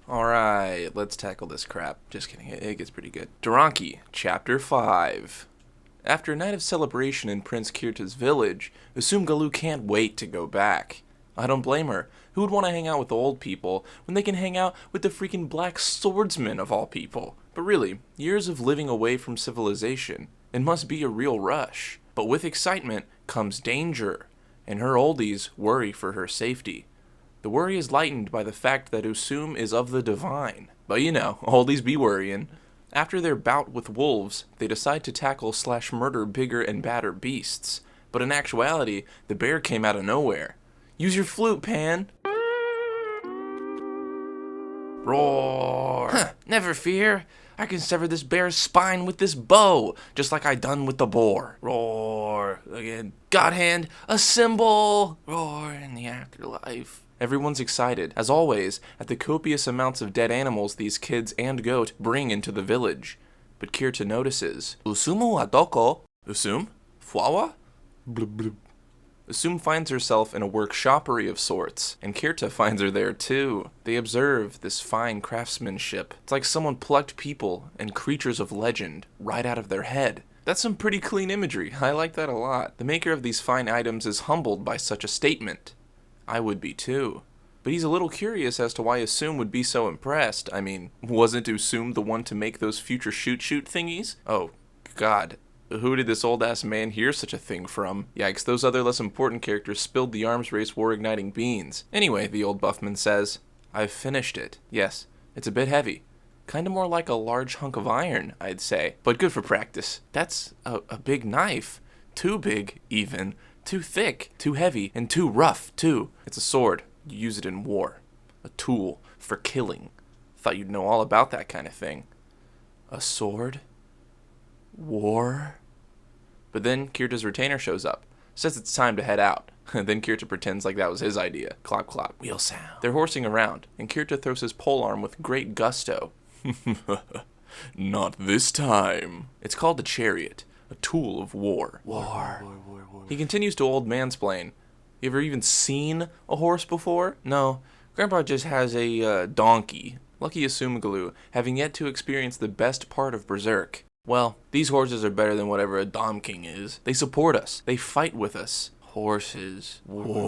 Alright, let's tackle this crap. Just kidding, it gets pretty good. Duranki, Chapter 5. After a night of celebration in Prince Kirta's village, Galu can't wait to go back. I don't blame her. Who would want to hang out with the old people when they can hang out with the freaking black swordsman of all people? But really, years of living away from civilization, it must be a real rush. But with excitement comes danger, and her oldies worry for her safety. The worry is lightened by the fact that Usum is of the divine. But you know, oldies be worrying. After their bout with wolves, they decide to tackle/murder bigger and badder beasts. But in actuality, the bear came out of nowhere. Use your flute, Pan! Roar! Huh, never fear. I can sever this bear's spine with this bow, just like I done with the boar. Roar! Again. God hand, a symbol! Roar in the afterlife. Everyone's excited, as always, at the copious amounts of dead animals these kids and goat bring into the village. But Kirta notices. Usumu wa doko? Usum? Fuawa? Blub blub. Usum finds herself in a workshoppery of sorts, and Kirta finds her there too. They observe this fine craftsmanship. It's like someone plucked people and creatures of legend right out of their head. That's some pretty clean imagery. I like that a lot. The maker of these fine items is humbled by such a statement. I would be too. But he's a little curious as to why Usum would be so impressed. I mean, wasn't Usum the one to make those future shoot thingies? Oh, God. Who did this old-ass man hear such a thing from? Yikes, those other less important characters spilled the arms race war-igniting beans. Anyway, the old buffman says, I've finished it. Yes, it's a bit heavy. Kinda more like a large hunk of iron, I'd say. But good for practice. That's a big knife. Too big, even. Too thick, too heavy, and too rough, too. It's a sword. You use it in war. A tool for killing. Thought you'd know all about that kind of thing. A sword? War? But then Kirta's retainer shows up. Says it's time to head out. Then Kirta pretends like that was his idea. Clop clop. Wheel sound. They're horsing around, and Kirta throws his polearm with great gusto. Not this time. It's called a chariot. A tool of war. War. He continues to old mansplain. You ever even seen a horse before? No. Grandpa just has a donkey. Lucky Asumagalu, having yet to experience the best part of Berserk. Well, these horses are better than whatever a Dom King is. They support us. They fight with us. Horses. War.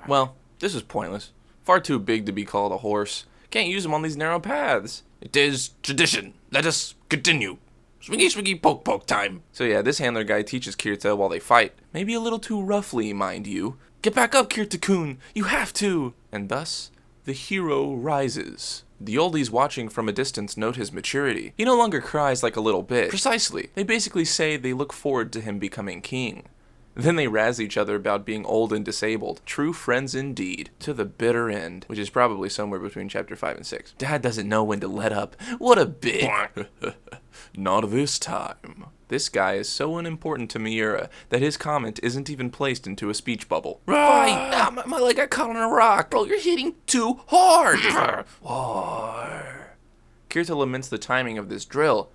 Well, this is pointless. Far too big to be called a horse. Can't use them on these narrow paths. It is tradition. Let us continue. Swingy, swingy, poke, poke time. So yeah, this handler guy teaches Kirta while they fight. Maybe a little too roughly, mind you. Get back up, Kirta-kun. You have to. And thus, the hero rises. The oldies watching from a distance note his maturity. He no longer cries like a little bitch. Precisely. They basically say they look forward to him becoming king. Then they razz each other about being old and disabled. True friends indeed. To the bitter end. Which is probably somewhere between chapter 5 and 6. Dad doesn't know when to let up. What a bitch. Not this time. This guy is so unimportant to Miura that his comment isn't even placed into a speech bubble. Right! My leg got caught on a rock. Bro, you're hitting too hard. War. Kirta laments the timing of this drill.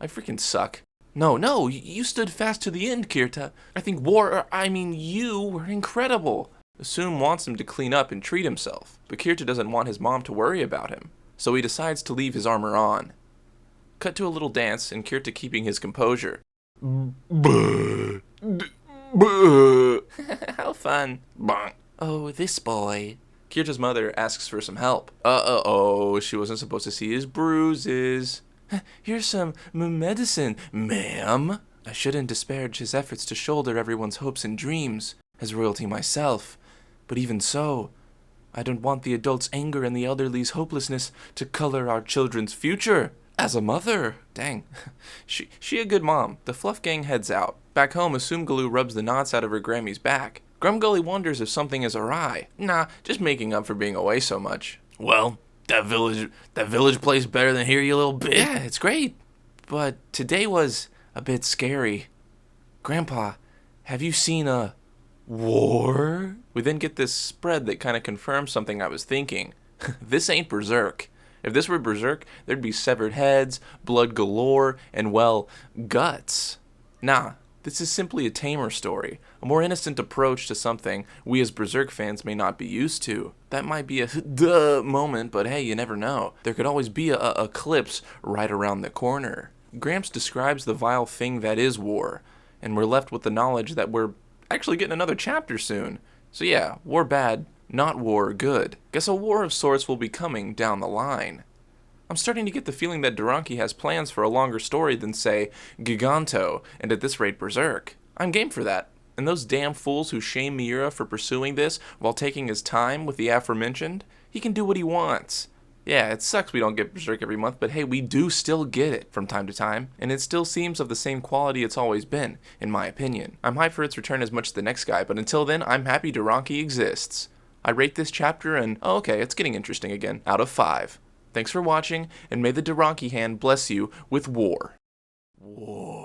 I freaking suck. No, you stood fast to the end, Kirta. I think you were incredible. Usum wants him to clean up and treat himself, but Kirta doesn't want his mom to worry about him, so he decides to leave his armor on. Cut to a little dance, and Kirta keeping his composure. How fun. Oh, this boy. Kirta's mother asks for some help. She wasn't supposed to see his bruises. Here's some medicine, ma'am. I shouldn't disparage his efforts to shoulder everyone's hopes and dreams, as royalty myself. But even so, I don't want the adults' anger and the elderly's hopelessness to color our children's future. As a mother, dang, she a good mom. The fluff gang heads out. Back home, Asumgalu rubs the knots out of her Grammy's back. Grumgully wonders if something is awry. Nah, just making up for being away so much. Well, that village place better than here, you little bitch. Yeah, it's great. But today was a bit scary. Grandpa, have you seen a war? We then get this spread that kind of confirms something I was thinking. This ain't Berserk. If this were Berserk, there'd be severed heads, blood galore, and, well, guts. Nah, This is simply a tamer story, a more innocent approach to something we as Berserk fans may not be used to. That might be a duh moment, but hey, you never know. There could always be a eclipse right around the corner. Gramps describes the vile thing that is war, and we're left with the knowledge that we're actually getting another chapter soon. So yeah, war bad, not war good. Guess a war of sorts will be coming down the line. I'm starting to get the feeling that Duranki has plans for a longer story than, say, Giganto, and at this rate Berserk. I'm game for that. And those damn fools who shame Miura for pursuing this while taking his time with the aforementioned, he can do what he wants. Yeah, it sucks we don't get Berserk every month, but hey, we do still get it from time to time, and it still seems of the same quality it's always been, in my opinion. I'm hyped for its return as much as the next guy, but until then, I'm happy Duranki exists. I rate this chapter an, oh okay, it's getting interesting again, out of 5. Thanks for watching, and may the Duranki hand bless you with war. War.